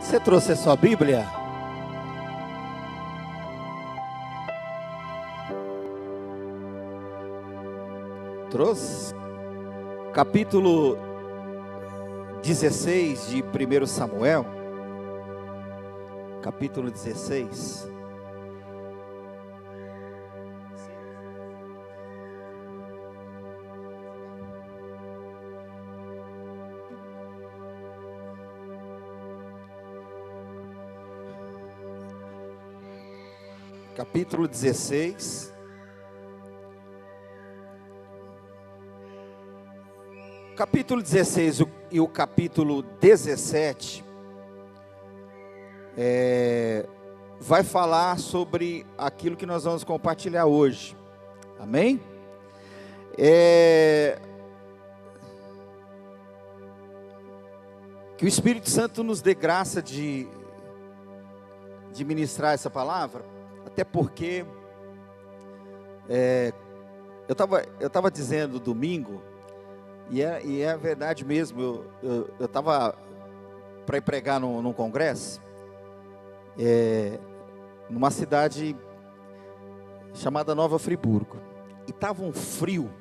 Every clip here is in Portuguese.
Você trouxe a sua Bíblia? Trouxe? Capítulo 16 de 1 Samuel. Capítulo 16. Capítulo 16. Capítulo 16 e o capítulo 17 vai falar sobre aquilo que nós vamos compartilhar hoje. Amém? Que o Espírito Santo nos dê graça de ministrar essa palavra. Até porque eu estava dizendo domingo, e é verdade mesmo, eu estava para ir pregar num congresso, numa cidade chamada Nova Friburgo, e estava um frio,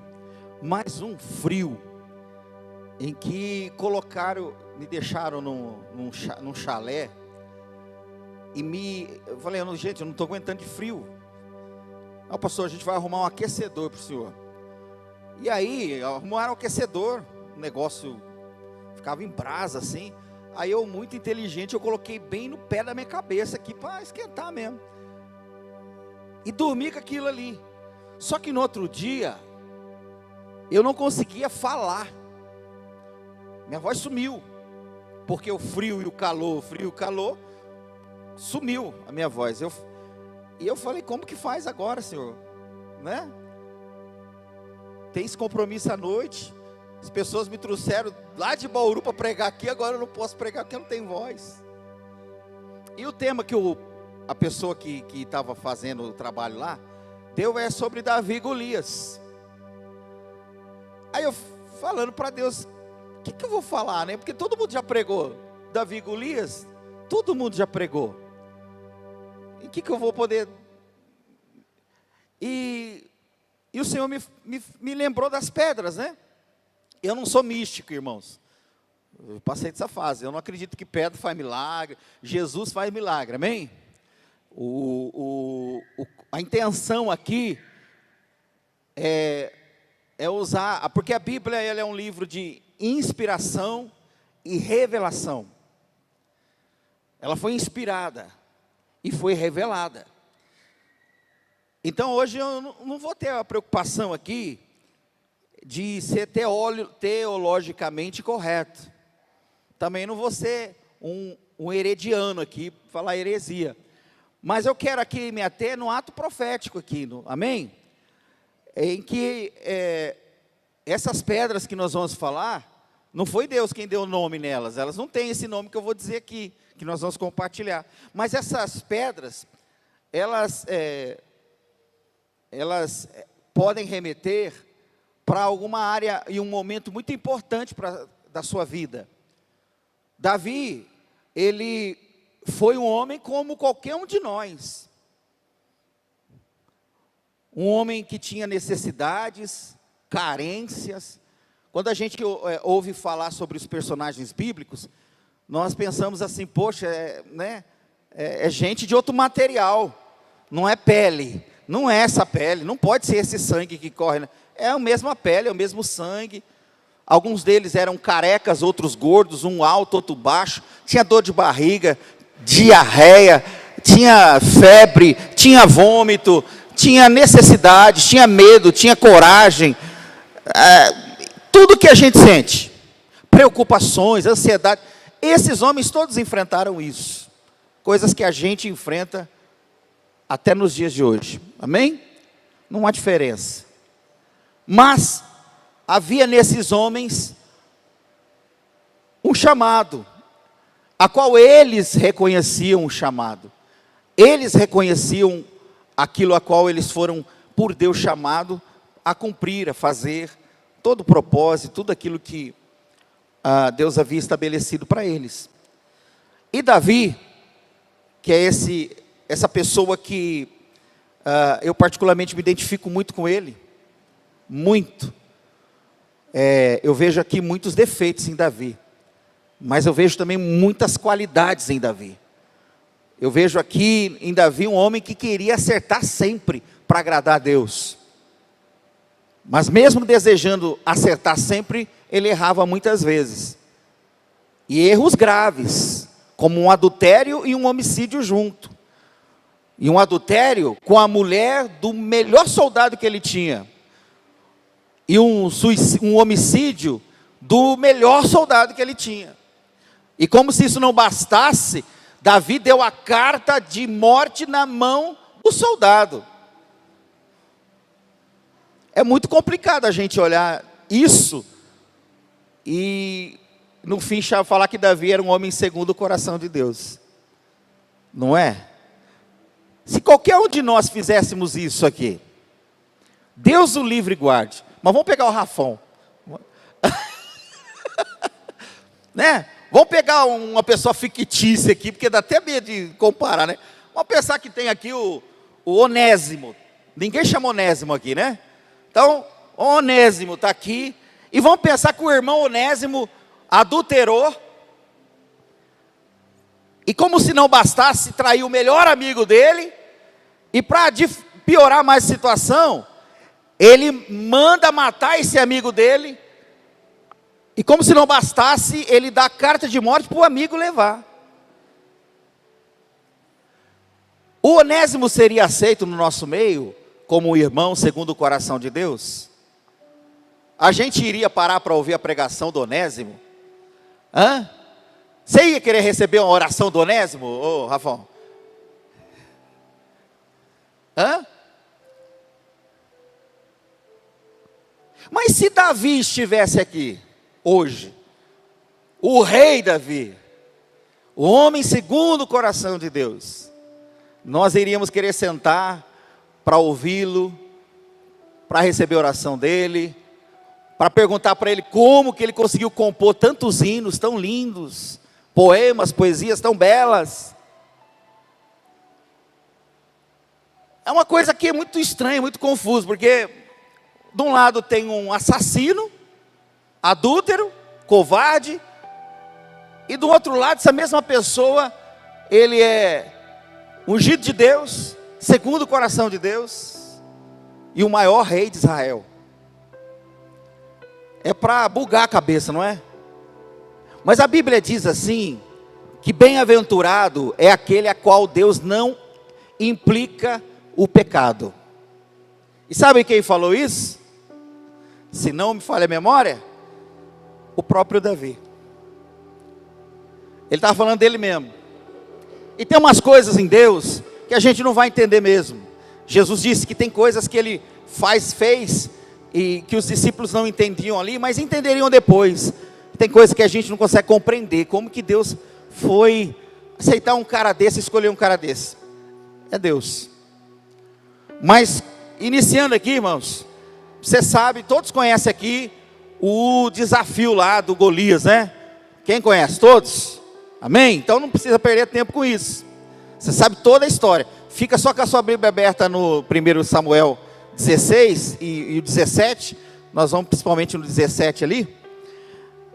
mais um frio, em que me deixaram num chalé, eu falei, gente, eu não estou aguentando de frio. Pastor, a gente vai arrumar um aquecedor para o senhor. E aí, arrumaram um aquecedor, o negócio ficava em brasa assim. Aí eu, muito inteligente, eu coloquei bem no pé da minha cabeça aqui, para esquentar mesmo. E dormi com aquilo ali. Só que no outro dia, eu não conseguia falar. Minha voz sumiu. Porque o frio e o calor, sumiu a minha voz. E eu falei, como que faz agora, senhor? Né? Tem esse compromisso à noite. As pessoas me trouxeram lá de Bauru para pregar aqui. Agora eu não posso pregar porque eu não tenho voz. E o tema que a pessoa que estava fazendo o trabalho lá deu é sobre Davi e Golias. Aí eu falando para Deus, o que eu vou falar, né? Porque todo mundo já pregou Davi e Golias. Todo mundo já pregou. E o que eu vou poder... E o Senhor me lembrou das pedras, né? Eu não sou místico, irmãos. Eu passei dessa fase. Eu não acredito que pedra faz milagre. Jesus faz milagre, amém? A intenção aqui é usar... Porque a Bíblia ela é um livro de inspiração e revelação. Ela foi inspirada e foi revelada. Então hoje eu não vou ter a preocupação aqui de ser teologicamente correto. Também não vou ser um herediano aqui, falar heresia. Mas eu quero aqui me ater no ato profético aqui, amém? Em que essas pedras que nós vamos falar, não foi Deus quem deu o nome nelas. Elas não têm esse nome que eu vou dizer aqui, que nós vamos compartilhar. Mas essas pedras, elas podem remeter para alguma área e um momento muito importante da sua vida. Davi, ele foi um homem como qualquer um de nós. Um homem que tinha necessidades, carências. Quando a gente ouve falar sobre os personagens bíblicos, nós pensamos assim, poxa, é gente de outro material, não é pele, não é essa pele, não pode ser esse sangue que corre, né? É a mesma pele, é o mesmo sangue. Alguns deles eram carecas, outros gordos, um alto, outro baixo, tinha dor de barriga, diarreia, tinha febre, tinha vômito, tinha necessidade, tinha medo, tinha coragem, tudo que a gente sente, preocupações, ansiedade, esses homens todos enfrentaram isso, coisas que a gente enfrenta até nos dias de hoje, amém? Não há diferença, mas havia nesses homens um chamado, a qual eles reconheciam o chamado, eles reconheciam aquilo a qual eles foram por Deus chamado a cumprir, a fazer, todo o propósito, tudo aquilo que Deus havia estabelecido para eles. E Davi, que é essa pessoa que eu particularmente me identifico muito com ele, muito. Eu vejo aqui muitos defeitos em Davi, mas eu vejo também muitas qualidades em Davi. Eu vejo aqui em Davi um homem que queria acertar sempre para agradar a Deus. Mas mesmo desejando acertar sempre, ele errava muitas vezes. E erros graves, como um adultério e um homicídio junto. E um adultério com a mulher do melhor soldado que ele tinha. E um homicídio do melhor soldado que ele tinha. E como se isso não bastasse, Davi deu a carta de morte na mão do soldado. É muito complicado a gente olhar isso e no fim falar que Davi era um homem segundo o coração de Deus. Não é? Se qualquer um de nós fizéssemos isso aqui, Deus o livre e guarde. Mas vamos pegar o Rafão. Né? Vamos pegar uma pessoa fictícia aqui, porque dá até medo de comparar, né? Vamos pensar que tem aqui o Onésimo. Ninguém chama Onésimo aqui, né? Então, o Onésimo está aqui. E vamos pensar que o irmão Onésimo adulterou. E como se não bastasse, traiu o melhor amigo dele. E para piorar mais a situação, ele manda matar esse amigo dele. E como se não bastasse, ele dá carta de morte para o amigo levar. O Onésimo seria aceito no nosso meio como um irmão segundo o coração de Deus? A gente iria parar para ouvir a pregação do Onésimo? Você ia querer receber uma oração do Onésimo, ô Rafão? Mas se Davi estivesse aqui hoje, o rei Davi, o homem segundo o coração de Deus, nós iríamos querer sentar para ouvi-lo, para receber a oração dele, para perguntar para ele como que ele conseguiu compor tantos hinos tão lindos, poemas, poesias tão belas. É uma coisa que é muito estranha, muito confusa, porque de um lado tem um assassino, adúltero, covarde, e do outro lado, essa mesma pessoa, ele é ungido de Deus, segundo o coração de Deus, e o maior rei de Israel. É para bugar a cabeça, não é? Mas a Bíblia diz assim, que bem-aventurado é aquele a qual Deus não implica o pecado. E sabe quem falou isso? Se não me falha a memória, o próprio Davi. Ele estava falando dele mesmo. E tem umas coisas em Deus que a gente não vai entender mesmo. Jesus disse que tem coisas que ele fez e que os discípulos não entendiam ali, mas entenderiam depois. Tem coisas que a gente não consegue compreender. Como que Deus foi aceitar um cara desse, escolher um cara desse? É Deus. Mas iniciando aqui, irmãos, você sabe, todos conhecem aqui o desafio lá do Golias, né? Quem conhece? Todos? Amém? Então não precisa perder tempo com isso. Você sabe toda a história. Fica só com a sua Bíblia aberta no 1 Samuel 16 e o 17. Nós vamos principalmente no 17 ali.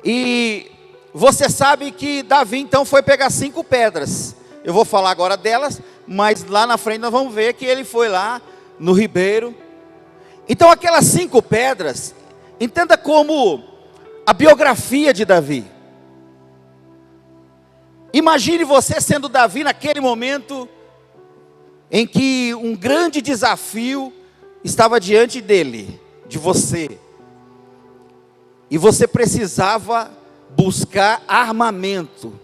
E você sabe que Davi então foi pegar 5 pedras. Eu vou falar agora delas, mas lá na frente nós vamos ver que ele foi lá no ribeiro. Então aquelas 5 pedras, entenda como a biografia de Davi. Imagine você sendo Davi naquele momento em que um grande desafio estava diante dele, de você. E você precisava buscar armamento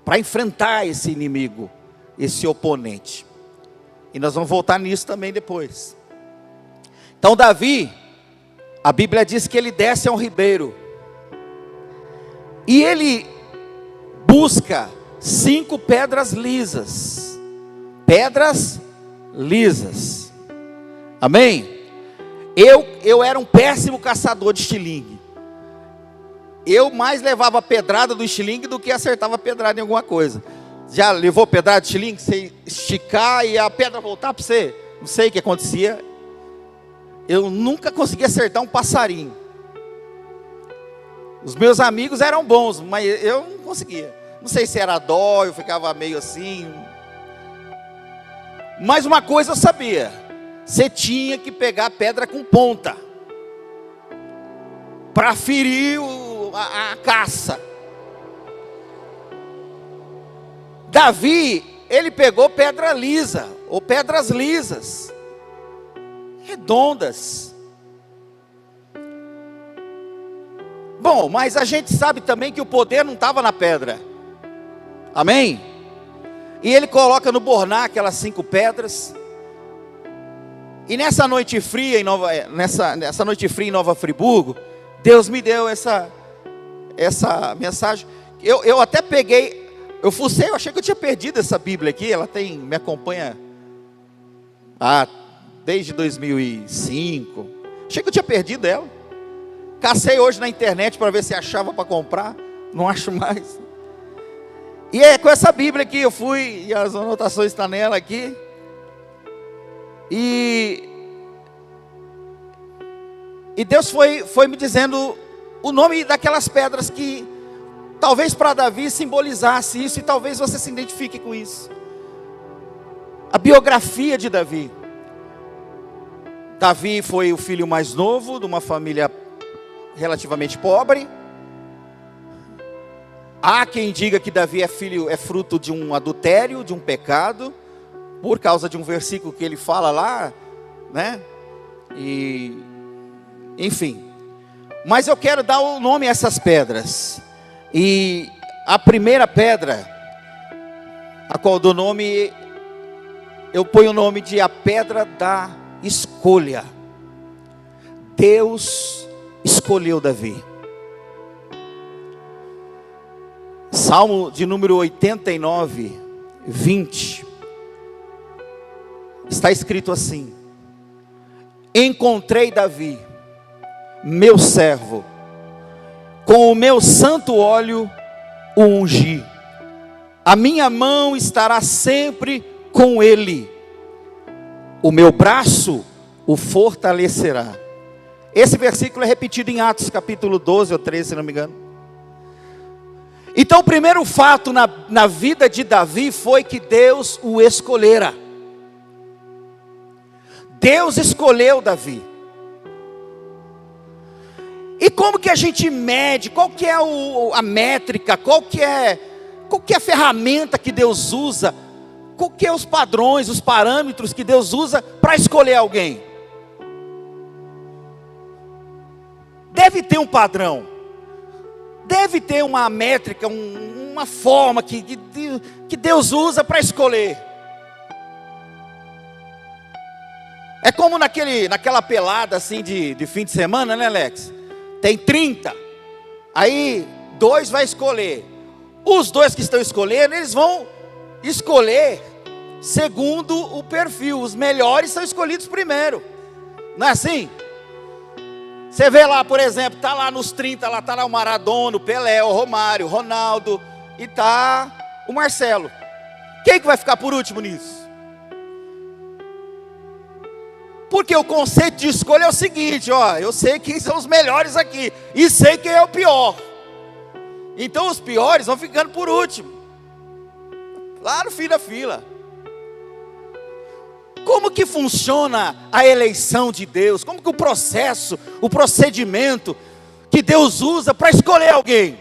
para enfrentar esse inimigo, esse oponente. E nós vamos voltar nisso também depois. Então Davi, a Bíblia diz que ele desce a um ribeiro. E ele busca 5 pedras lisas. Pedras lisas. Amém? Eu era um péssimo caçador de estilingue. eu mais levava pedrada do estilingue do que acertava pedrada em alguma coisa. Já levou pedrada de estilingue? Você esticar e a pedra voltar para você? Não sei o que acontecia. Eu nunca consegui acertar um passarinho. Os meus amigos eram bons, mas eu não conseguia. Não sei se era dó, eu ficava meio assim. Mas uma coisa eu sabia: você tinha que pegar a pedra com ponta para ferir a caça. Davi, ele pegou pedra lisa, ou pedras lisas, redondas. Bom, mas a gente sabe também que o poder não estava na pedra. Amém? E ele coloca no borná aquelas 5 pedras. E nessa noite fria nessa noite fria em Nova Friburgo, Deus me deu essa mensagem. Eu até peguei, eu fucei, eu achei que eu tinha perdido essa Bíblia aqui. Ela me acompanha desde 2005. Achei que eu tinha perdido ela. Cacei hoje na internet para ver se achava para comprar. Não acho mais. E é com essa Bíblia aqui eu fui, e as anotações estão nela aqui. E Deus foi me dizendo o nome daquelas pedras que talvez para Davi simbolizasse isso, e talvez você se identifique com isso. A biografia de Davi. Davi foi o filho mais novo de uma família relativamente pobre. Há quem diga que Davi é fruto de um adultério, de um pecado, por causa de um versículo que ele fala lá, né? E, enfim. Mas eu quero dar o nome a essas pedras. E a primeira pedra, a qual eu dou nome, eu ponho o nome de a pedra da escolha. Deus escolheu Davi. Salmo de número 89, 20. Está escrito assim: encontrei Davi, meu servo, com o meu santo óleo o ungi. A minha mão estará sempre com ele, o meu braço o fortalecerá. Esse versículo é repetido em Atos capítulo 12 ou 13, se não me engano. Então o primeiro fato na vida de Davi foi que Deus o escolhera. Deus escolheu Davi. E como que a gente mede? Qual que é a métrica? Qual que é a ferramenta que Deus usa? Qual que é os padrões, os parâmetros que Deus usa para escolher alguém? Deve ter um padrão. Deve ter uma métrica, uma forma que Deus usa para escolher. É como naquela pelada assim de fim de semana, né, Alex? Tem 30. Aí 2 vai escolher. Os 2 que estão escolhendo, eles vão escolher segundo o perfil. Os melhores são escolhidos primeiro. Não é assim? Você vê lá, por exemplo, está lá nos 30, lá está lá o Maradona, o Pelé, o Romário, o Ronaldo, e está o Marcelo. Quem que vai ficar por último nisso? Porque o conceito de escolha é o seguinte, ó, eu sei quem são os melhores aqui, e sei quem é o pior. Então os piores vão ficando por último, lá no fim da fila. Como que funciona a eleição de Deus? Como que o processo, o procedimento que Deus usa para escolher alguém?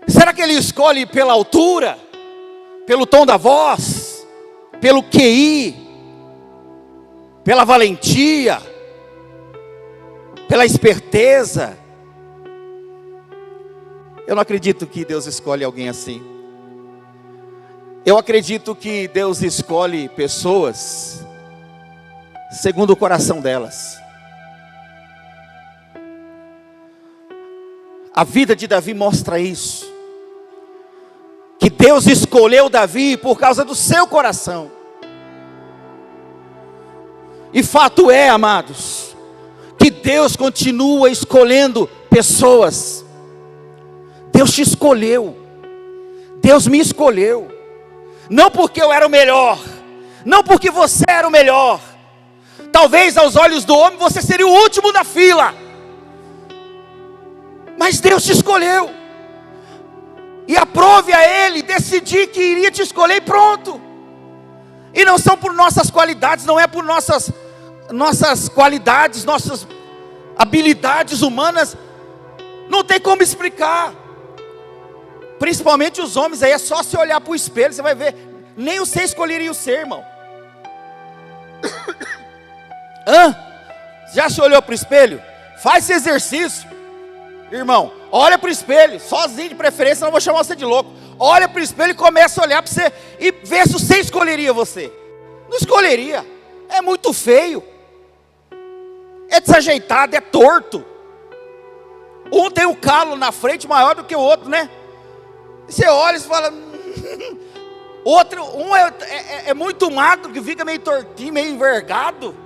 Será que Ele escolhe pela altura? Pelo tom da voz? Pelo QI? Pela valentia? Pela esperteza? Eu não acredito que Deus escolhe alguém assim. Eu acredito que Deus escolhe pessoas segundo o coração delas. A vida de Davi mostra isso. Que Deus escolheu Davi por causa do seu coração. E fato é, amados, que Deus continua escolhendo pessoas. Deus te escolheu. Deus me escolheu. Não porque eu era o melhor, não porque você era o melhor. Talvez aos olhos do homem você seria o último da fila, mas Deus te escolheu. E aprove a Ele decidir que iria te escolher e pronto. E não são por nossas qualidades, não é por nossas qualidades, nossas habilidades humanas. Não tem como explicar. Principalmente os homens aí, é só se olhar para o espelho, você vai ver. Nem você escolheria o ser, irmão. Já se olhou para o espelho? Faz esse exercício, irmão. Olha para o espelho, sozinho de preferência, não vou chamar você de louco. Olha para o espelho e começa a olhar para você e ver se você escolheria você. Não escolheria. É muito feio, é desajeitado, é torto. Um tem um calo na frente maior do que o outro, né? Você olha e fala. Outro, é muito magro, que fica meio tortinho, meio envergado.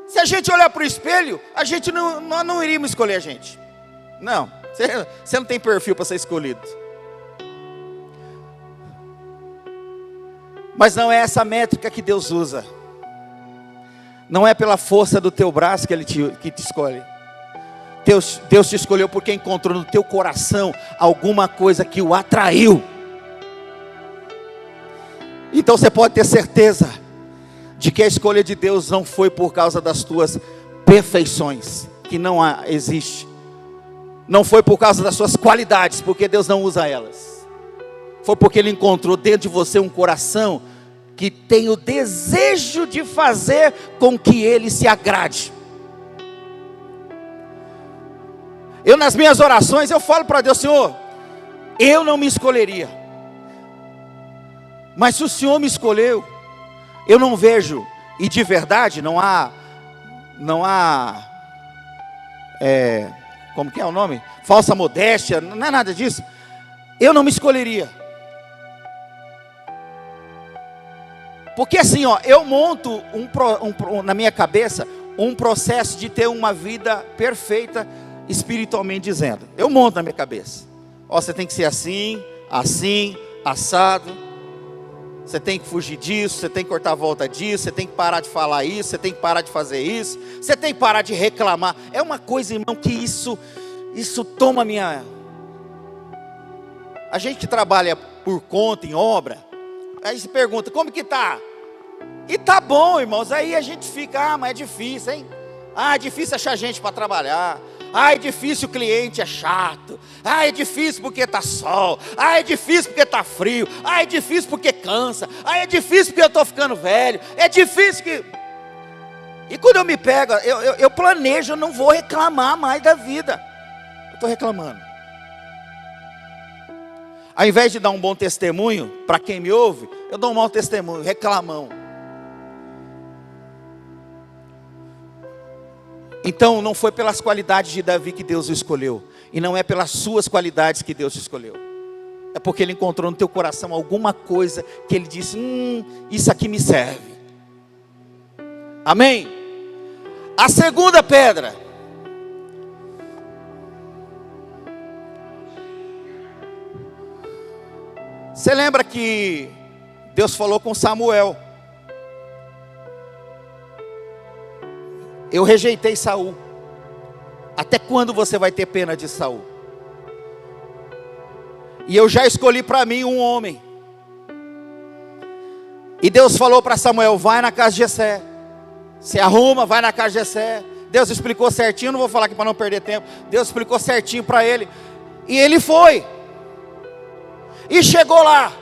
Se a gente olhar para o espelho, a gente não iríamos escolher a gente. Não, você não tem perfil para ser escolhido. Mas não é essa métrica que Deus usa. Não é pela força do teu braço que te escolhe. Deus te escolheu porque encontrou no teu coração alguma coisa que o atraiu. Então você pode ter certeza de que a escolha de Deus não foi por causa das tuas perfeições, que não existe. Não foi por causa das suas qualidades, porque Deus não usa elas. Foi porque Ele encontrou dentro de você um coração que tem o desejo de fazer com que Ele se agrade. Eu nas minhas orações, eu falo para Deus: Senhor, eu não me escolheria, mas se o Senhor me escolheu, eu não vejo, e de verdade, não há, como que é o nome? Falsa modéstia, não é nada disso. Eu não me escolheria. Porque assim, eu monto na minha cabeça um processo de ter uma vida perfeita, espiritualmente dizendo. Eu monto na minha cabeça. Você tem que ser assim, assim, assado. Você tem que fugir disso, você tem que cortar a volta disso, você tem que parar de falar isso, você tem que parar de fazer isso, você tem que parar de reclamar. É uma coisa, irmão, que isso toma minha... A gente que trabalha por conta, em obra, aí se pergunta, como que tá? E tá bom, irmãos. Aí a gente fica, mas é difícil, hein? É difícil achar gente para trabalhar. É difícil, o cliente é chato. É difícil porque tá sol. É difícil porque tá frio. É difícil porque cansa. É difícil porque eu tô ficando velho. É difícil que... E quando eu me pego, eu planejo, eu não vou reclamar mais da vida. Eu estou reclamando. Ao invés de dar um bom testemunho para quem me ouve, eu dou um mau testemunho, reclamão. Então não foi pelas qualidades de Davi que Deus o escolheu, e não é pelas suas qualidades que Deus o escolheu. É porque Ele encontrou no teu coração alguma coisa que Ele disse, isso aqui me serve. Amém? A segunda pedra. Você lembra que Deus falou com Samuel? Eu rejeitei Saul. Até quando você vai ter pena de Saul? E eu já escolhi para mim um homem. E Deus falou para Samuel, vai na casa de Jessé. Se arruma, vai na casa de Jessé. Deus explicou certinho, não vou falar aqui para não perder tempo. Deus explicou certinho para ele. E ele foi. E chegou lá.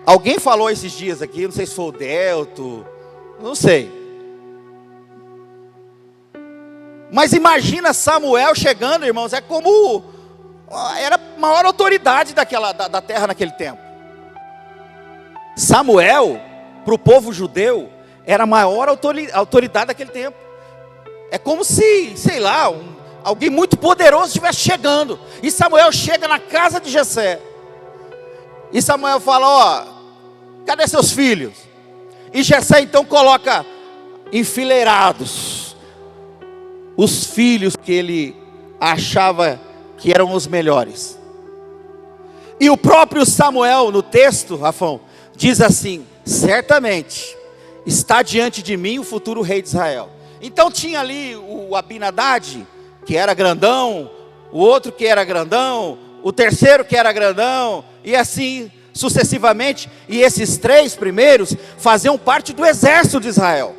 Alguém falou esses dias aqui, não sei se foi o Delto, não sei. Mas imagina Samuel chegando, irmãos, é como... Era a maior autoridade da terra naquele tempo. Samuel, para o povo judeu, era a maior autoridade daquele tempo. É como se, sei lá, alguém muito poderoso estivesse chegando. E Samuel chega na casa de Jessé. E Samuel fala, cadê seus filhos? E Jessé então coloca enfileirados. os filhos que ele achava que eram os melhores. E o próprio Samuel, no texto, Rafão, diz assim: certamente está diante de mim o futuro rei de Israel. Então tinha ali o Abinadab, que era grandão, o outro que era grandão, o terceiro que era grandão, e assim sucessivamente. E esses três primeiros faziam parte do exército de Israel.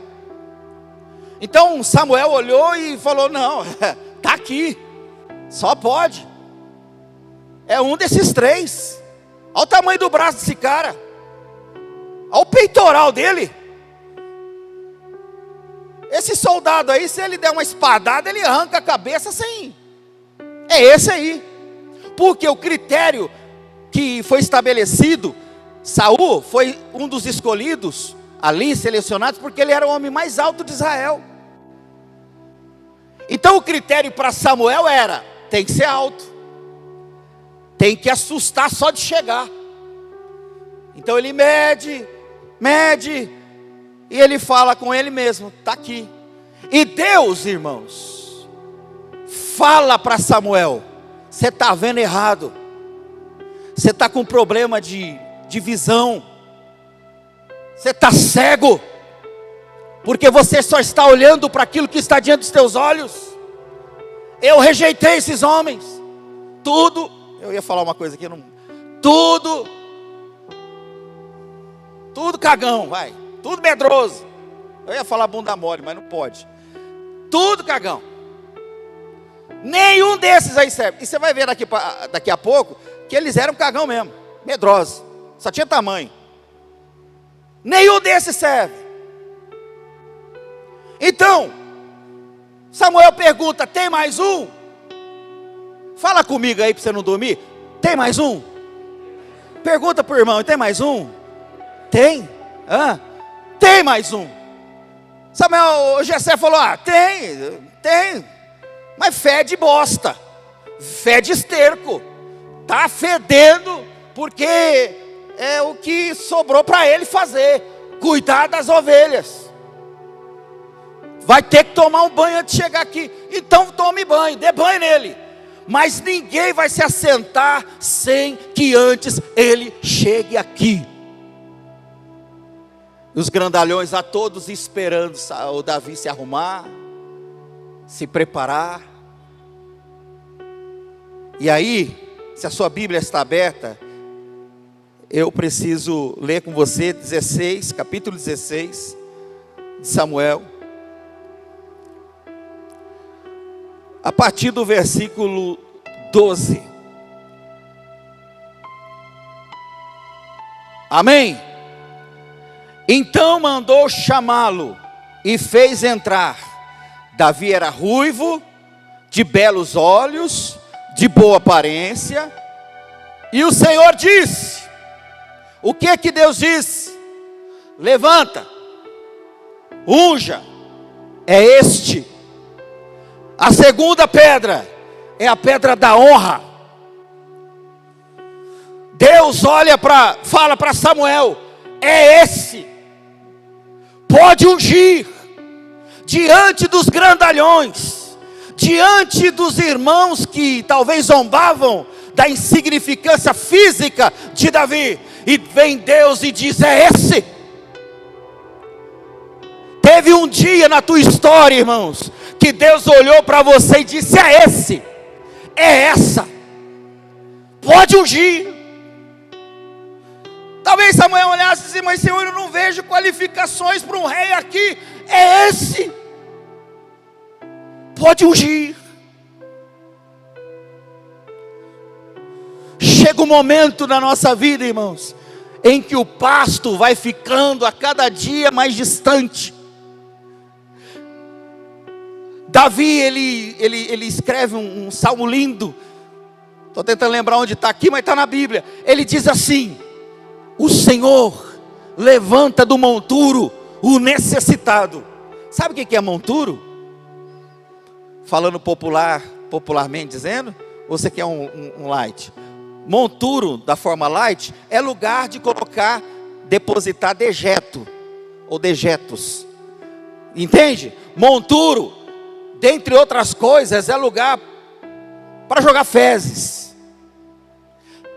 Então Samuel olhou e falou: não, está aqui, só pode. É um desses três. Olha o tamanho do braço desse cara, olha o peitoral dele. Esse soldado aí, se ele der uma espadada, ele arranca a cabeça sem. É esse aí. Porque o critério que foi estabelecido, Saul foi um dos escolhidos ali, selecionados, porque ele era o homem mais alto de Israel. Então o critério para Samuel era: tem que ser alto, tem que assustar só de chegar. Então ele mede, e ele fala com ele mesmo: está aqui. E Deus, irmãos, fala para Samuel: você está vendo errado, você está com problema de visão, você está cego, porque você só está olhando para aquilo que está diante dos teus olhos. Eu rejeitei esses homens, tudo, eu ia falar uma coisa aqui, não, tudo cagão, vai, tudo medroso. Eu ia falar bunda mole, mas não pode. Tudo cagão. Nenhum desses aí serve. E você vai ver daqui a pouco que eles eram cagão mesmo, medrosos, só tinha tamanho. Nenhum desses serve. Então Samuel pergunta: tem mais um? Fala comigo aí para você não dormir. Tem mais um? Pergunta para o irmão: tem mais um? Tem? Tem mais um. Samuel, Jessé falou: tem, mas fede bosta, fede esterco, está fedendo, porque é o que sobrou para ele fazer, cuidar das ovelhas. Vai ter que tomar um banho antes de chegar aqui. Então tome banho, dê banho nele. Mas ninguém vai se assentar sem que antes ele chegue aqui. Os grandalhões a todos esperando o Davi se arrumar, se preparar. E aí, se a sua Bíblia está aberta, eu preciso ler com você capítulo 16 de Samuel, a partir do versículo 12. Amém? Então mandou chamá-lo e fez entrar. Davi era ruivo, de belos olhos, de boa aparência. E o Senhor disse: o que Deus disse? Levanta, unja, é este. A segunda pedra é a pedra da honra. Deus fala para Samuel: é esse. Pode ungir, diante dos grandalhões, diante dos irmãos que talvez zombavam da insignificância física de Davi. E vem Deus e diz: é esse. Teve um dia na tua história, irmãos, que Deus olhou para você e disse: é esse, é essa, pode ungir. Talvez Samuel olhasse assim: mas Senhor, eu não vejo qualificações para um rei aqui. É esse, pode ungir. Chega um momento na nossa vida, irmãos, em que o pasto vai ficando a cada dia mais distante. Davi, ele escreve um salmo lindo. Estou tentando lembrar onde está aqui, mas está na Bíblia. Ele diz assim: o Senhor levanta do monturo o necessitado. Sabe o que é monturo? Falando popularmente dizendo, ou você quer um light? Monturo, da forma light, é lugar de depositar dejeto, ou dejetos. Entende? Monturo, dentre outras coisas, é lugar para jogar fezes.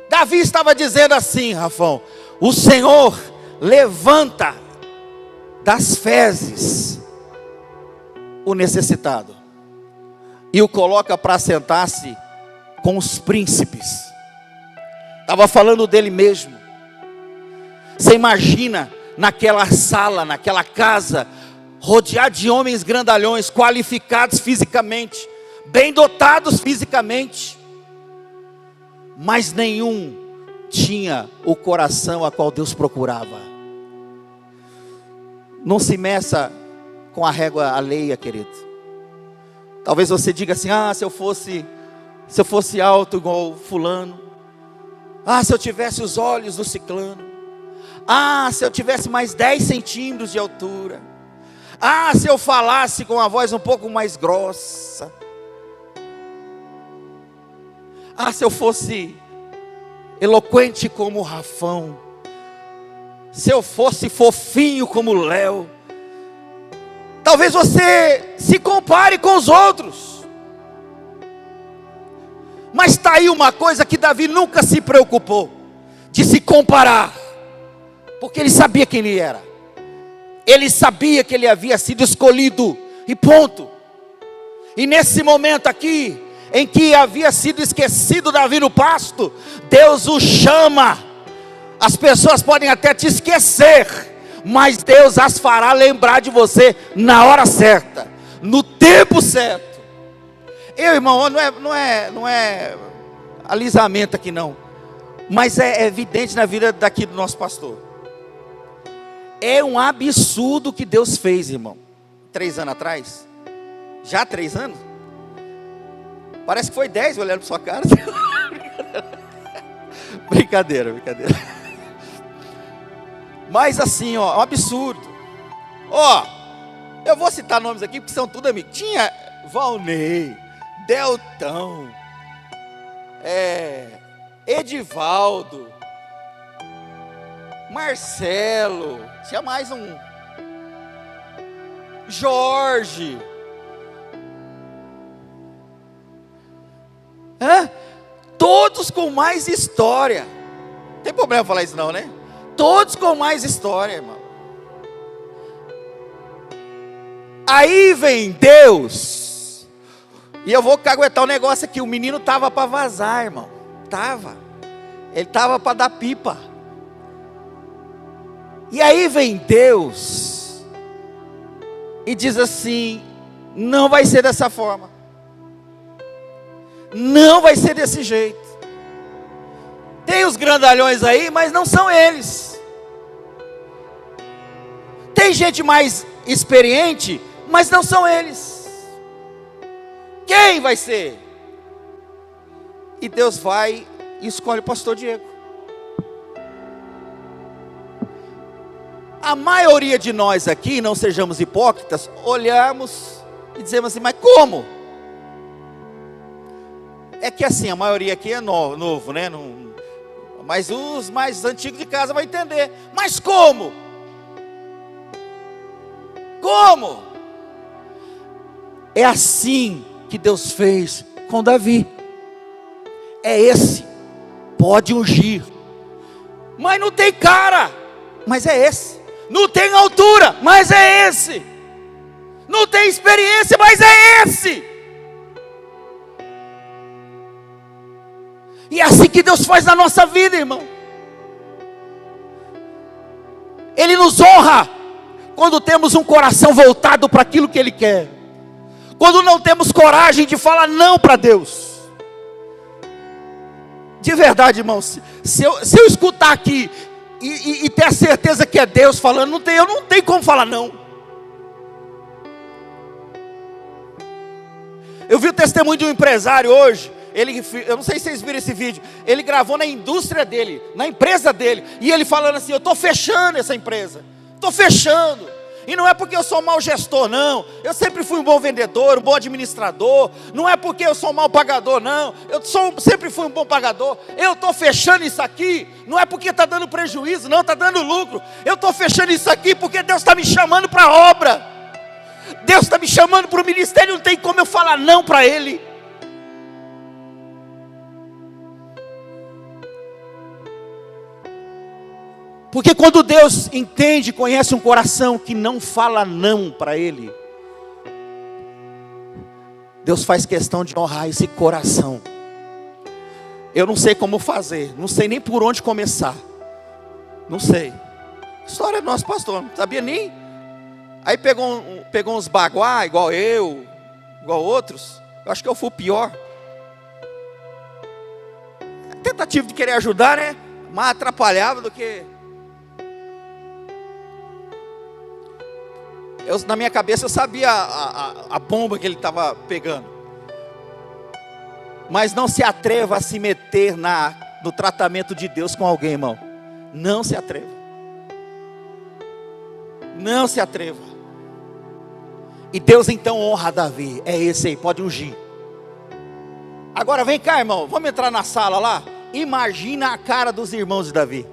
Davi estava dizendo assim, Rafão: o Senhor levanta das fezes o necessitado e o coloca para sentar-se com os príncipes. Estava falando dele mesmo. Você imagina naquela sala, naquela casa, rodeado de homens grandalhões, qualificados fisicamente, bem dotados fisicamente, mas nenhum tinha o coração a qual Deus procurava. Não se meça com a régua alheia, querido. Talvez você diga assim: ah, se eu fosse alto igual fulano, ah, se eu tivesse os olhos do ciclano, ah, se eu tivesse mais 10 centímetros de altura, ah, se eu falasse com a voz um pouco mais grossa, ah, se eu fosse eloquente como o Rafão, se eu fosse fofinho como o Léo. Talvez você se compare com os outros. Mas está aí uma coisa que Davi nunca se preocupou, de se comparar, porque ele sabia quem ele era. Ele sabia que ele havia sido escolhido, e ponto. E nesse momento aqui, em que havia sido esquecido Davi no pasto, Deus o chama. As pessoas podem até te esquecer, mas Deus as fará lembrar de você na hora certa, no tempo certo. Irmão, não é alisamento aqui não, mas é evidente na vida daqui do nosso pastor. É um absurdo o que Deus fez, irmão. 3 anos atrás, já 3 anos? Parece que foi 10 olhando para sua cara. Brincadeira. Mas assim, ó, é um absurdo. Ó, eu vou citar nomes aqui porque são tudo amigos. Tinha Valnei, Deltão, Edivaldo, Marcelo, tinha mais um, Jorge. Todos com mais história. Não tem problema falar isso não, né? Todos com mais história, irmão. Aí vem Deus. E eu vou caguetar o negócio aqui. O menino estava para vazar, irmão. Ele estava para dar pipa. E aí vem Deus e diz assim: não vai ser dessa forma. Não vai ser desse jeito. Tem os grandalhões aí, mas não são eles. Tem gente mais experiente, mas não são eles. Quem vai ser? E Deus vai e escolhe o pastor Diego. A maioria de nós aqui, não sejamos hipócritas, olhamos e dizemos assim: mas como? É que assim, a maioria aqui é novo, né? Mas os mais antigos de casa vão entender. Mas como? Como? É assim que Deus fez com Davi. É esse. Pode ungir. Mas não tem cara. Mas é esse. Não tem altura. Mas é esse. Não tem experiência. Mas é esse. E é assim que Deus faz na nossa vida, irmão. Ele nos honra quando temos um coração voltado para aquilo que Ele quer. Quando não temos coragem de falar não para Deus. De verdade, irmão, se eu escutar aqui e ter a certeza que é Deus falando, eu não tenho como falar não. Eu vi o testemunho de um empresário hoje. Eu não sei se vocês viram esse vídeo. Ele gravou na indústria dele, na empresa dele. E ele falando assim: eu estou fechando essa empresa. Estou fechando. E não é porque eu sou um mau gestor, não. Eu sempre fui um bom vendedor, um bom administrador. Não é porque eu sou um mau pagador, não. Sempre fui um bom pagador. Eu estou fechando isso aqui. Não é porque está dando prejuízo, não. Está dando lucro. Eu estou fechando isso aqui porque Deus está me chamando para a obra. Deus está me chamando para o ministério, não tem como eu falar não para Ele. Porque quando Deus entende, conhece um coração que não fala não para Ele, Deus faz questão de honrar esse coração. Eu não sei como fazer, não sei nem por onde começar. Não sei. História do nosso pastor, não sabia nem. Aí pegou uns baguá, igual eu, igual outros. Eu acho que eu fui o pior. Tentativa de querer ajudar, né? Mais atrapalhava do que... na minha cabeça eu sabia a bomba que ele estava pegando. Mas não se atreva a se meter no tratamento de Deus com alguém, irmão. Não se atreva. Não se atreva. E Deus então honra Davi. É esse aí, pode ungir. Agora vem cá, irmão, vamos entrar na sala lá. Imagina a cara dos irmãos de Davi.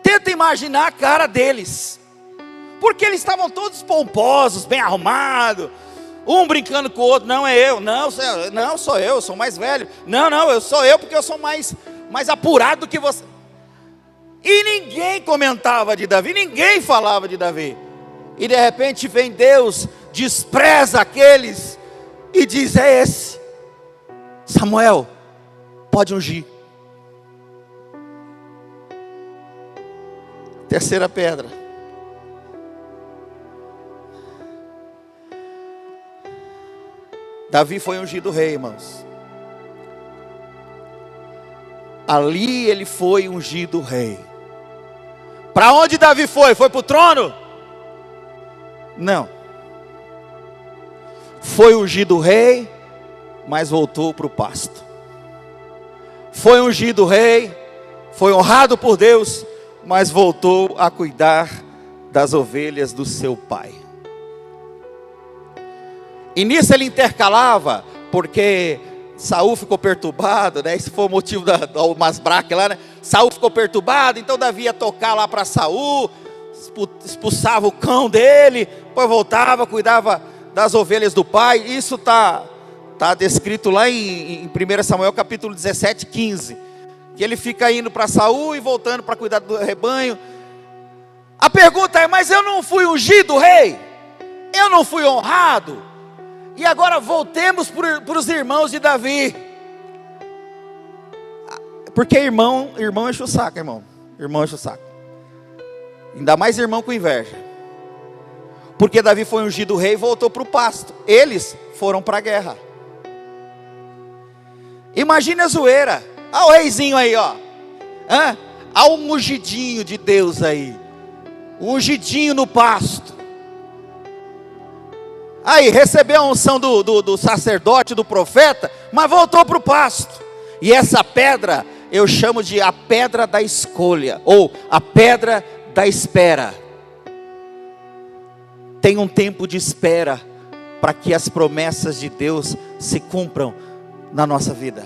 Tenta imaginar a cara deles. Porque eles estavam todos pomposos, bem arrumados. Um brincando com o outro, não é eu, não sou eu sou mais velho. Não, eu sou eu porque eu sou mais apurado do que você. E ninguém comentava de Davi, ninguém falava de Davi. E de repente vem Deus, despreza aqueles e diz: é esse. Samuel, pode ungir. Terceira pedra. Davi foi ungido rei, irmãos. Ali ele foi ungido rei. Para onde Davi foi? Foi para o trono? Não. Foi ungido rei, mas voltou para o pasto. Foi ungido rei, foi honrado por Deus, mas voltou a cuidar das ovelhas do seu pai. E nisso ele intercalava, porque Saul ficou perturbado, né? Esse foi o motivo da masbraque lá, né? Saul ficou perturbado, então Davi ia tocar lá para Saul, expulsava o cão dele, depois voltava, cuidava das ovelhas do pai. Isso tá descrito lá em 1 Samuel capítulo 17, 15. Que ele fica indo para Saul e voltando para cuidar do rebanho. A pergunta é: mas eu não fui ungido rei? Eu não fui honrado? E agora voltemos para os irmãos de Davi. Porque irmão enche o saco, irmão. Irmão enche o saco. Ainda mais irmão com inveja. Porque Davi foi ungido rei e voltou para o pasto. Eles foram para a guerra. Imagina a zoeira. Olha o reizinho aí, ó. Olha o ungidinho de Deus aí. O ungidinho no pasto. Aí, recebeu a unção do sacerdote, do profeta, mas voltou para o pasto. E essa pedra, eu chamo de a pedra da escolha, ou a pedra da espera. Tem um tempo de espera, para que as promessas de Deus se cumpram na nossa vida.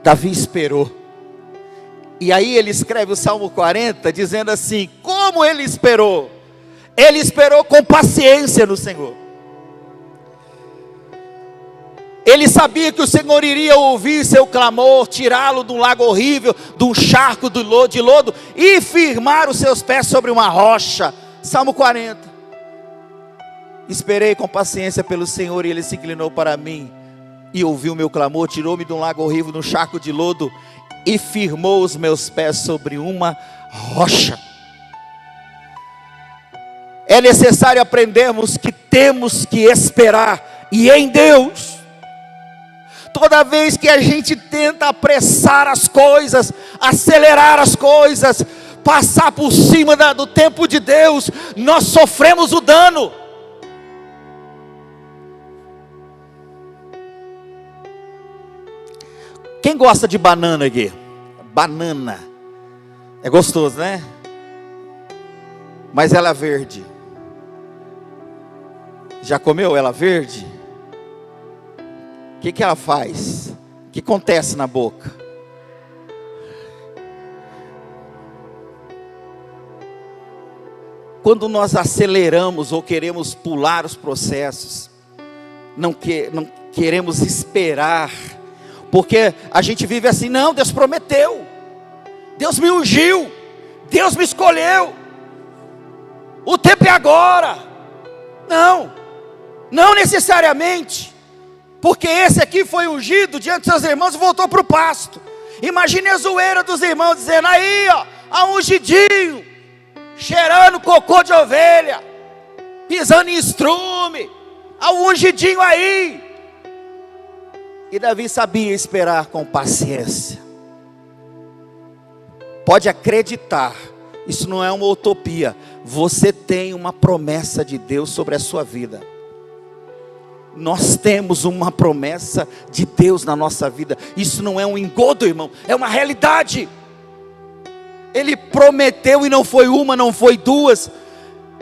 Davi esperou. E aí ele escreve o Salmo 40, dizendo assim: como ele esperou? Ele esperou com paciência no Senhor. Ele sabia que o Senhor iria ouvir seu clamor, tirá-lo de um lago horrível, de um charco de lodo, e firmar os seus pés sobre uma rocha. Salmo 40. Esperei com paciência pelo Senhor, e Ele se inclinou para mim, e ouviu o meu clamor, tirou-me de um lago horrível, de um charco de lodo, e firmou os meus pés sobre uma rocha. É necessário aprendermos que temos que esperar, e em Deus. Toda vez que a gente tenta apressar as coisas, acelerar as coisas, passar por cima do tempo de Deus, nós sofremos o dano. Quem gosta de banana aqui? Banana. É gostoso, né? Mas ela é verde. Já comeu ela verde? O que ela faz? O que acontece na boca? quando nós aceleramos ou queremos pular os processos, não queremos esperar, porque a gente vive assim, não, Deus prometeu, Deus me ungiu, Deus me escolheu, o tempo é agora. Não necessariamente, porque esse aqui foi ungido diante dos seus irmãos e voltou para o pasto. Imagine a zoeira dos irmãos dizendo, aí ó, a ungidinho, cheirando cocô de ovelha, pisando em estrume, a ungidinho aí. E Davi sabia esperar com paciência. Pode acreditar, isso não é uma utopia. Você tem uma promessa de Deus sobre a sua vida. Nós temos uma promessa de Deus na nossa vida. Isso não é um engodo, irmão, é uma realidade. Ele prometeu, e não foi uma, não foi duas.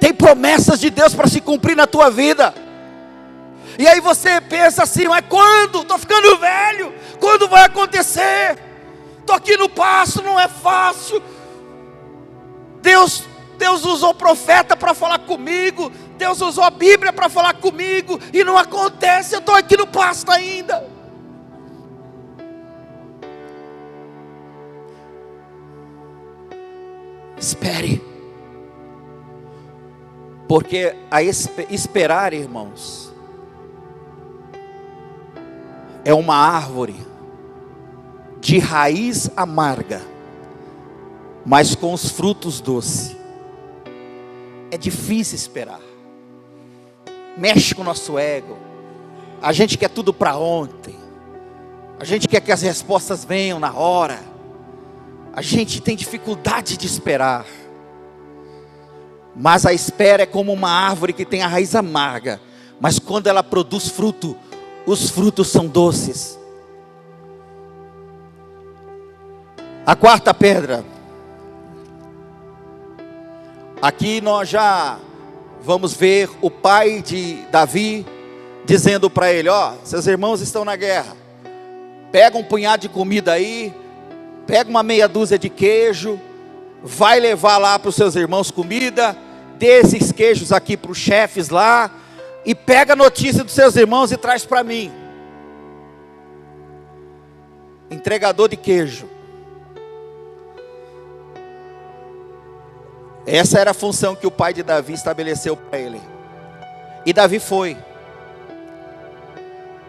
Tem promessas de Deus para se cumprir na tua vida. E aí você pensa assim, mas quando? Estou ficando velho, quando vai acontecer? Estou aqui no pasto, não é fácil. Deus usou o profeta para falar comigo, Deus usou a Bíblia para falar comigo, e não acontece, eu estou aqui no pasto ainda. Espere, porque esperar, irmãos, é uma árvore de raiz amarga, mas com os frutos doces. É difícil esperar, mexe com o nosso ego. A gente quer tudo para ontem, a gente quer que as respostas venham na hora, a gente tem dificuldade de esperar. Mas a espera é como uma árvore que tem a raiz amarga, mas quando ela produz fruto, os frutos são doces. A quarta pedra. Aqui nós já vamos ver o pai de Davi dizendo para ele, ó, seus irmãos estão na guerra, pega um punhado de comida aí, pega uma meia dúzia de queijo, vai levar lá para os seus irmãos comida, dê esses queijos aqui para os chefes lá, e pega a notícia dos seus irmãos e traz para mim. Entregador de queijo. Essa era a função que o pai de Davi estabeleceu para ele. E Davi foi.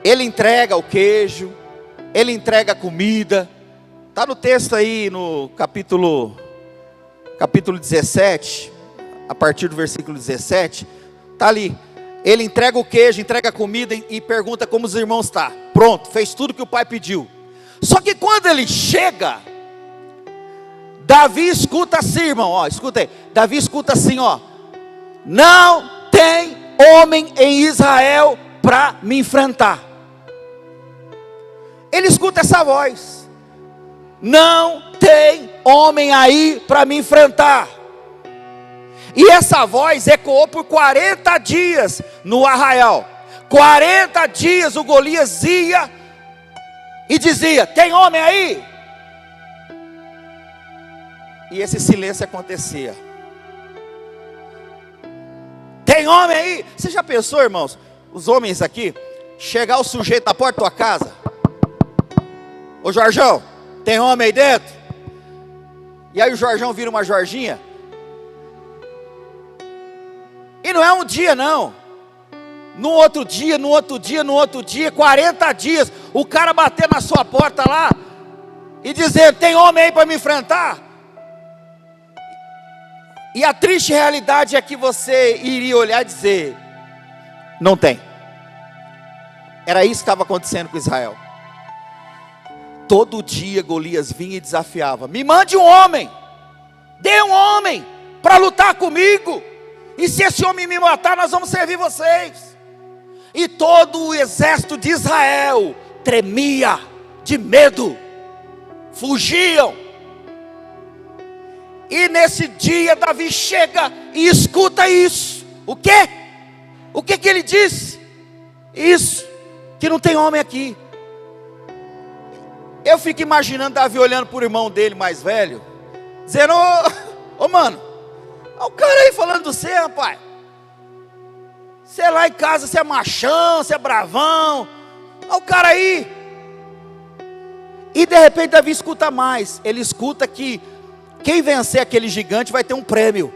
Ele entrega o queijo, ele entrega a comida. Está no texto aí no capítulo 17, a partir do versículo 17. Está ali. Ele entrega o queijo, entrega a comida e pergunta como os irmãos estão. Pronto, fez tudo que o pai pediu. Só que quando ele chega, Davi escuta assim, irmão, ó, escuta aí. Davi escuta assim, ó: não tem homem em Israel para me enfrentar. Ele escuta essa voz: não tem homem aí para me enfrentar. E essa voz ecoou por 40 dias no arraial. 40 dias o Golias ia e dizia: tem homem aí? E esse silêncio acontecia. Tem homem aí? Você já pensou, irmãos, os homens aqui, chegar o sujeito na porta da tua casa: ô Jorjão, tem homem aí dentro? E aí o Jorjão vira uma Jorginha. E não é um dia não, no outro dia, 40 dias, o cara bater na sua porta lá, e dizer: tem homem aí para me enfrentar? E a triste realidade é que você iria olhar e dizer: não tem. Era isso que estava acontecendo com Israel. Todo dia Golias vinha e desafiava: me mande um homem, dê um homem para lutar comigo, e se esse homem me matar, nós vamos servir vocês. E todo o exército de Israel tremia de medo, fugiam. E nesse dia Davi chega e escuta isso. O quê? O que que ele disse? Isso, que não tem homem aqui. Eu fico imaginando Davi olhando para o irmão dele mais velho, dizendo: ô mano, Olha o cara aí falando do você, rapaz. Você lá em casa, você é machão, você é bravão. Olha o cara aí. E de repente Davi escuta mais. Ele escuta que quem vencer aquele gigante vai ter um prêmio.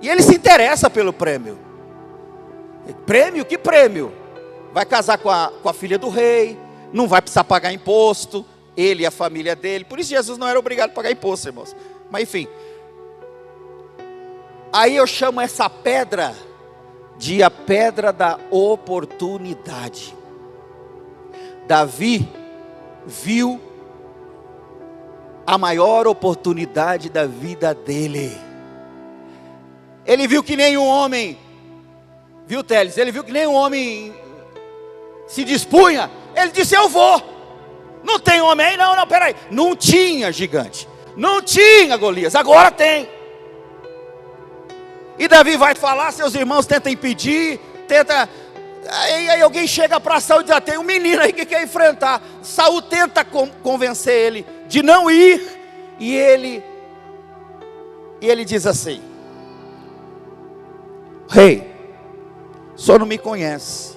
E ele se interessa pelo prêmio. Prêmio? Que prêmio? Vai casar com a filha do rei. Não vai precisar pagar imposto. Ele e a família dele. Por isso Jesus não era obrigado a pagar imposto, irmãos. Mas enfim. Aí eu chamo essa pedra de a pedra da oportunidade. Davi viu a maior oportunidade da vida dele. Ele viu que nenhum homem, viu, Teles? Ele viu que nenhum homem se dispunha. Ele disse: eu vou. Não tem homem aí? Não, peraí. Não tinha gigante, não tinha Golias, agora tem. E Davi vai falar, seus irmãos tentam impedir, aí alguém chega para Saul e diz: tem um menino aí que quer enfrentar. Saul tenta convencer ele de não ir, e ele diz assim: rei, o senhor não me conhece.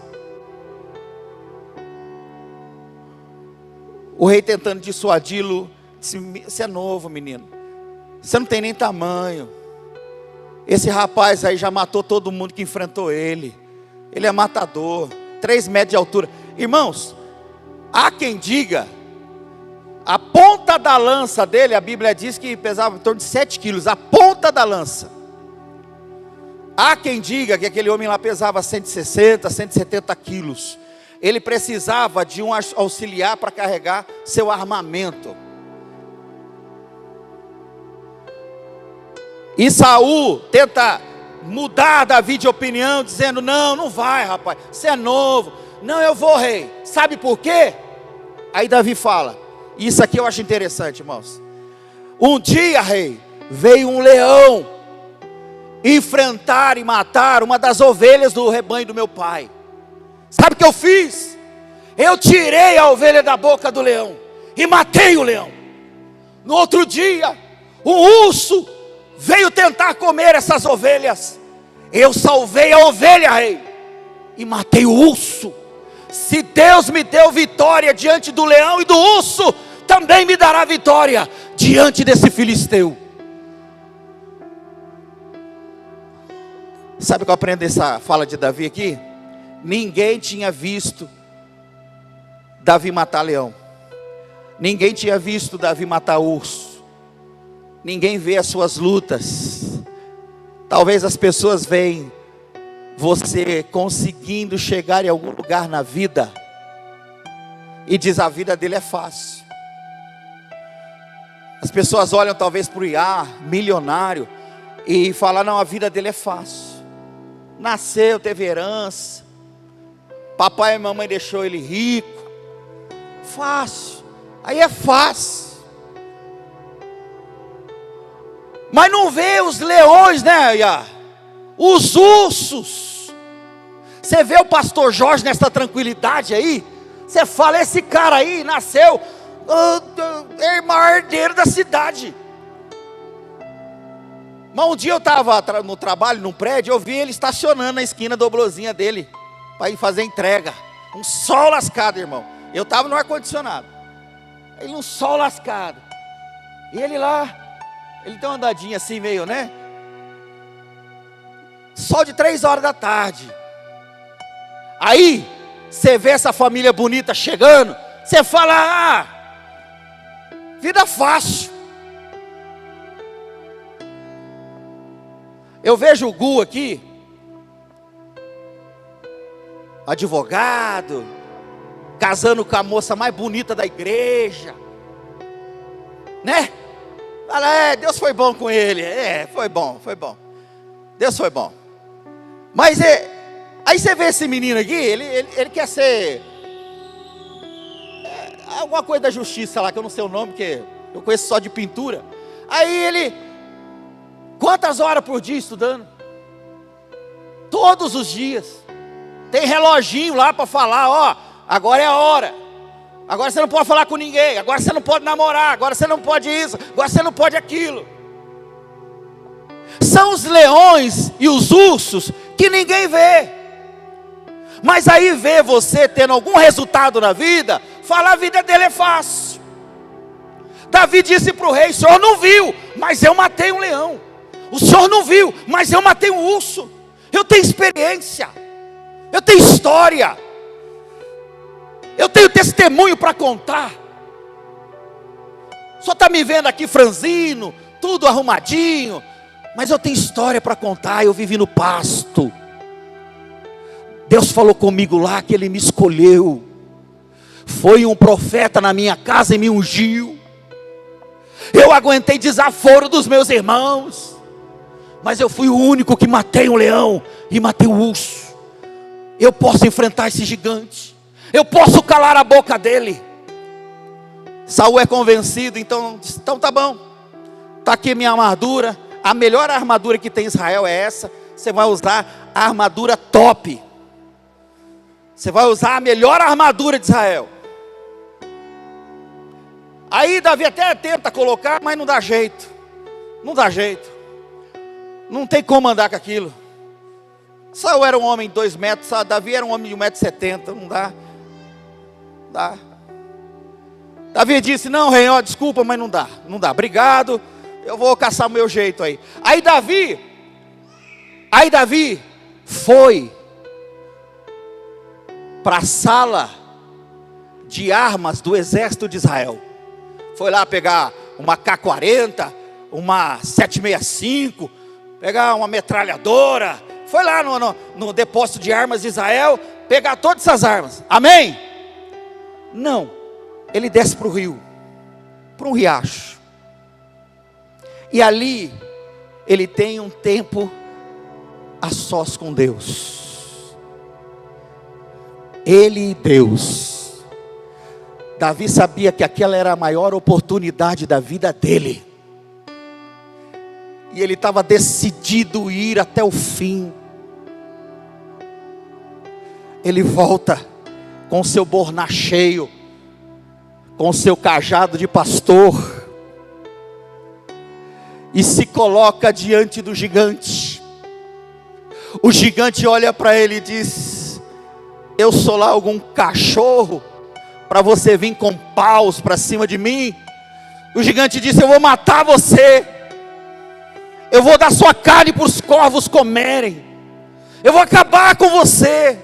O rei tentando dissuadi-lo, disse: você é novo, menino, você não tem nem tamanho. Esse rapaz aí já matou todo mundo que enfrentou ele. Ele é matador, 3 metros de altura. Irmãos, há quem diga, a ponta da lança dele, a Bíblia diz que pesava em torno de 7 quilos, a ponta da lança. Há quem diga que aquele homem lá pesava 160, 170 quilos. Ele precisava de um auxiliar para carregar seu armamento. E Saul tenta mudar Davi de opinião, dizendo: não vai, rapaz, você é novo. Não, eu vou, rei. Sabe por quê? Aí Davi fala, e isso aqui eu acho interessante, irmãos. Um dia, rei, veio um leão enfrentar e matar uma das ovelhas do rebanho do meu pai. Sabe o que eu fiz? Eu tirei a ovelha da boca do leão e matei o leão. No outro dia, um urso veio tentar comer essas ovelhas. Eu salvei a ovelha, rei, e matei o urso. Se Deus me deu vitória diante do leão e do urso, também me dará vitória diante desse filisteu. Sabe o que eu aprendo dessa fala de Davi aqui? Ninguém tinha visto Davi matar leão. Ninguém tinha visto Davi matar urso. Ninguém vê as suas lutas. Talvez as pessoas veem você conseguindo chegar em algum lugar na vida e diz: a vida dele é fácil. As pessoas olham talvez para o Iá, milionário, e falam: não, a vida dele é fácil. Nasceu, teve herança, papai e mamãe deixou ele rico. Fácil, aí é fácil. Mas não vê os leões, né, Iá? Os ursos. Você vê o pastor Jorge nessa tranquilidade aí? Você fala: esse cara aí nasceu, é o maior herdeiro da cidade. Mas um dia eu estava no trabalho, num prédio, eu vi ele estacionando na esquina da oblozinha dele, para ir fazer entrega. Um sol lascado, irmão. Eu estava no ar-condicionado, ele um sol lascado, e ele lá, ele tem uma andadinha assim meio, né? Sol de 3 horas da tarde. Aí, você vê essa família bonita chegando, você fala: vida fácil. Eu vejo o Gu aqui, advogado, casando com a moça mais bonita da igreja, né? Fala: Deus foi bom com ele. Foi bom. Deus foi bom. Mas aí você vê esse menino aqui, ele quer ser alguma coisa da justiça lá, que eu não sei o nome, porque eu conheço só de pintura. Aí ele, quantas horas por dia estudando? Todos os dias. Tem reloginho lá para falar: agora é a hora. Agora você não pode falar com ninguém. Agora você não pode namorar. Agora você não pode isso. Agora você não pode aquilo. São os leões e os ursos que ninguém vê. Mas aí vê você tendo algum resultado na vida, fala: a vida dele é fácil. Davi disse para o rei: o senhor não viu, mas eu matei um leão. O senhor não viu, mas eu matei um urso. Eu tenho experiência, eu tenho história, eu tenho testemunho para contar. O senhor está me vendo aqui franzino, tudo arrumadinho, mas eu tenho história para contar. Eu vivi no pasto. Deus falou comigo lá que Ele me escolheu. Foi um profeta na minha casa e me ungiu. Eu aguentei desaforo dos meus irmãos, mas eu fui o único que matei um leão e matei um urso. Eu posso enfrentar esse gigante, eu posso calar a boca dele. Saul é convencido, então tá bom, está aqui minha armadura. A melhor armadura que tem em Israel é essa. Você vai usar a armadura top. Você vai usar a melhor armadura de Israel. Aí Davi até tenta colocar, mas não dá jeito. Não dá jeito. Não tem como andar com aquilo. Saul era um homem de 2 metros, Davi era um homem de 1,70 m. Não dá. Dá. Davi disse: não, rei, ó, desculpa, mas não dá. Não dá, obrigado, eu vou caçar o meu jeito aí. Aí Davi foi para a sala de armas do exército de Israel. Foi lá pegar uma K-40, uma 7,65, pegar uma metralhadora. Foi lá no depósito de armas de Israel, pegar todas essas armas. Amém? Não, ele desce para o rio, para um riacho. E ali, ele tem um tempo a sós com Deus. Ele e Deus. Davi sabia que aquela era a maior oportunidade da vida dele. E ele estava decidido a ir até o fim. Ele volta com seu borná cheio, com seu cajado de pastor, e se coloca diante do gigante. O gigante olha para ele e diz: eu sou lá algum cachorro para você vir com paus para cima de mim? O gigante disse: eu vou matar você, eu vou dar sua carne para os corvos comerem, eu vou acabar com você.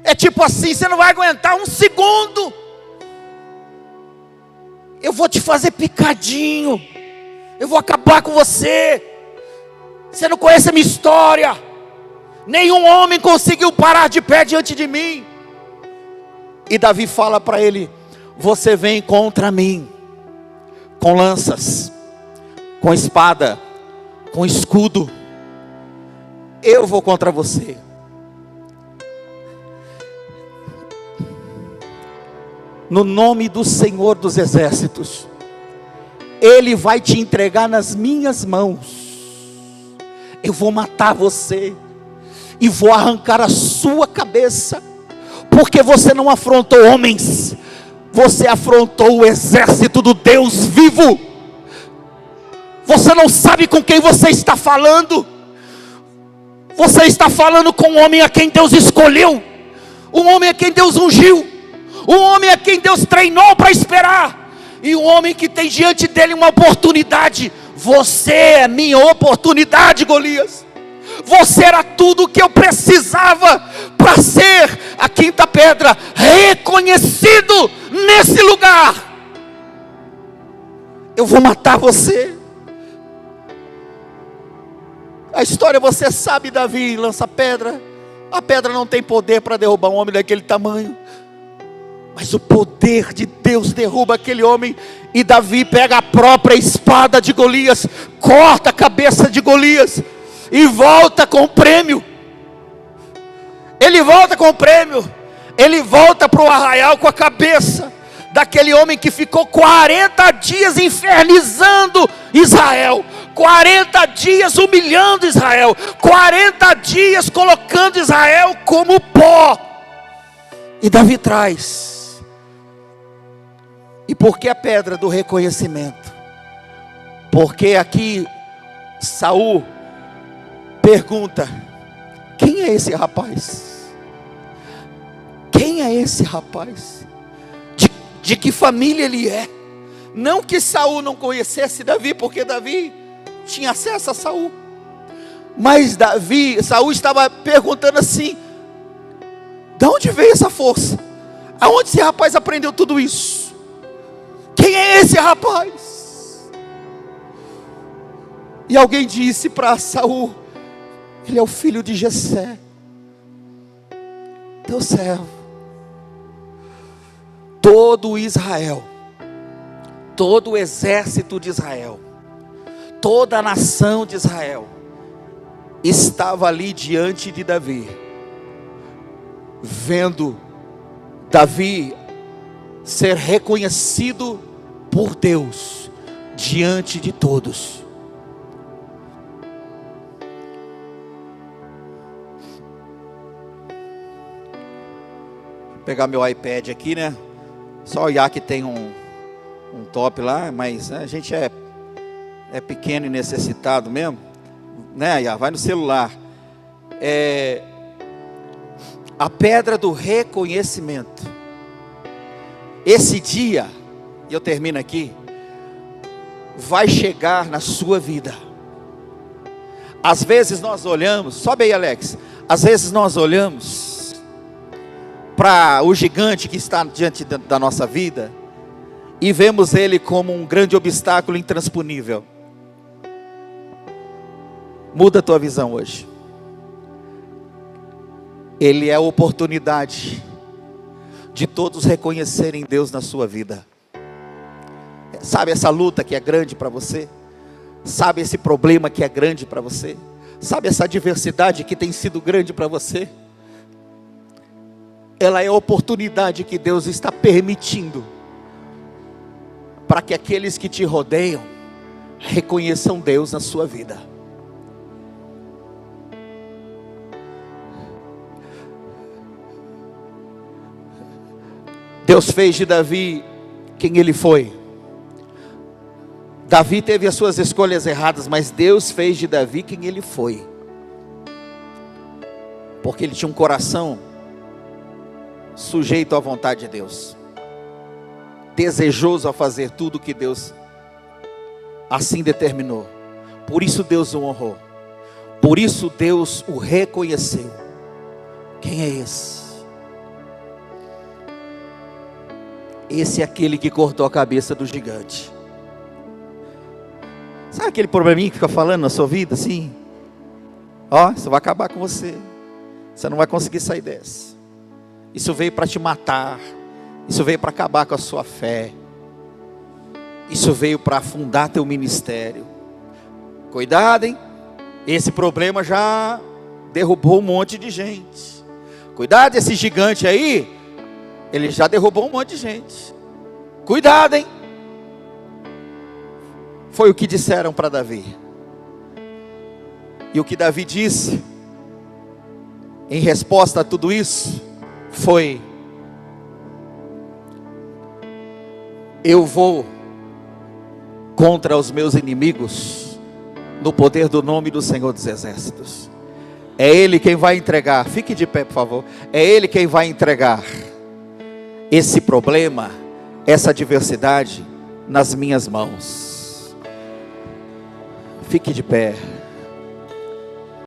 É tipo assim, você não vai aguentar um segundo, eu vou te fazer picadinho, eu vou acabar com você. Você não conhece a minha história. Nenhum homem conseguiu parar de pé diante de mim. E Davi fala para ele: você vem contra mim com lanças, com espada, com escudo. Eu vou contra você. No nome do Senhor dos Exércitos, Ele vai te entregar nas minhas mãos. Eu vou matar você e vou arrancar a sua cabeça, porque você não afrontou homens, você afrontou o exército do Deus vivo. Você não sabe com quem você está falando. Você está falando com um homem a quem Deus escolheu, um homem a quem Deus ungiu, um homem a quem Deus treinou para esperar, e um homem que tem diante dele uma oportunidade. Você é minha oportunidade, Golias. Você era tudo o que eu precisava para ser a quinta pedra, reconhecido nesse lugar. Eu vou matar você. A história você sabe. Davi lança pedra. A pedra não tem poder para derrubar um homem daquele tamanho, mas o poder de Deus derruba aquele homem. E Davi pega a própria espada de Golias, corta a cabeça de Golias e volta com o prêmio. Ele volta com o prêmio. Ele volta para o arraial com a cabeça daquele homem que ficou 40 dias infernizando Israel, 40 dias humilhando Israel, 40 dias colocando Israel como pó. E Davi traz. E por que a pedra do reconhecimento? Porque aqui Saul pergunta: quem é esse rapaz? Quem é esse rapaz? De que família ele é? Não que Saul não conhecesse Davi, porque Davi tinha acesso a Saul. Mas Saul estava perguntando assim: de onde veio essa força? Aonde esse rapaz aprendeu tudo isso? Quem é esse rapaz? E alguém disse para Saul: ele é o filho de Jessé, teu servo. Todo Israel, todo o exército de Israel, toda a nação de Israel estava ali diante de Davi, vendo Davi ser reconhecido por Deus diante de todos. Vou pegar meu iPad aqui, né? Só o Iac tem um top lá, mas a gente é pequeno e necessitado mesmo, né, Iac? Vai no celular. A pedra do reconhecimento. Esse dia, e eu termino aqui, vai chegar na sua vida. Às vezes nós olhamos, sobe aí, Alex. Às vezes nós olhamos para o gigante que está diante da nossa vida e vemos ele como um grande obstáculo intransponível. Muda a tua visão hoje. Ele é a oportunidade de todos reconhecerem Deus na sua vida. Sabe essa luta que é grande para você? Sabe esse problema que é grande para você? Sabe essa adversidade que tem sido grande para você? Ela é a oportunidade que Deus está permitindo para que aqueles que te rodeiam reconheçam Deus na sua vida. Deus fez de Davi quem ele foi. Davi teve as suas escolhas erradas, mas Deus fez de Davi quem ele foi, porque ele tinha um coração sujeito à vontade de Deus, desejoso a fazer tudo o que Deus assim determinou. Por isso Deus o honrou, por isso Deus o reconheceu. Quem é esse? Esse é aquele que cortou a cabeça do gigante. Sabe aquele probleminha que fica falando na sua vida assim? Ó, isso vai acabar com você, você não vai conseguir sair dessa. Isso veio para te matar, isso veio para acabar com a sua fé, isso veio para afundar teu ministério. Cuidado, hein? Esse problema já derrubou um monte de gente. Cuidado, esse gigante aí, ele já derrubou um monte de gente. Cuidado, hein? Foi o que disseram para Davi. E o que Davi disse em resposta a tudo isso foi: eu vou contra os meus inimigos no poder do nome do Senhor dos Exércitos. É Ele quem vai entregar, fique de pé por favor, é Ele quem vai entregar esse problema, essa adversidade nas minhas mãos. Fique de pé.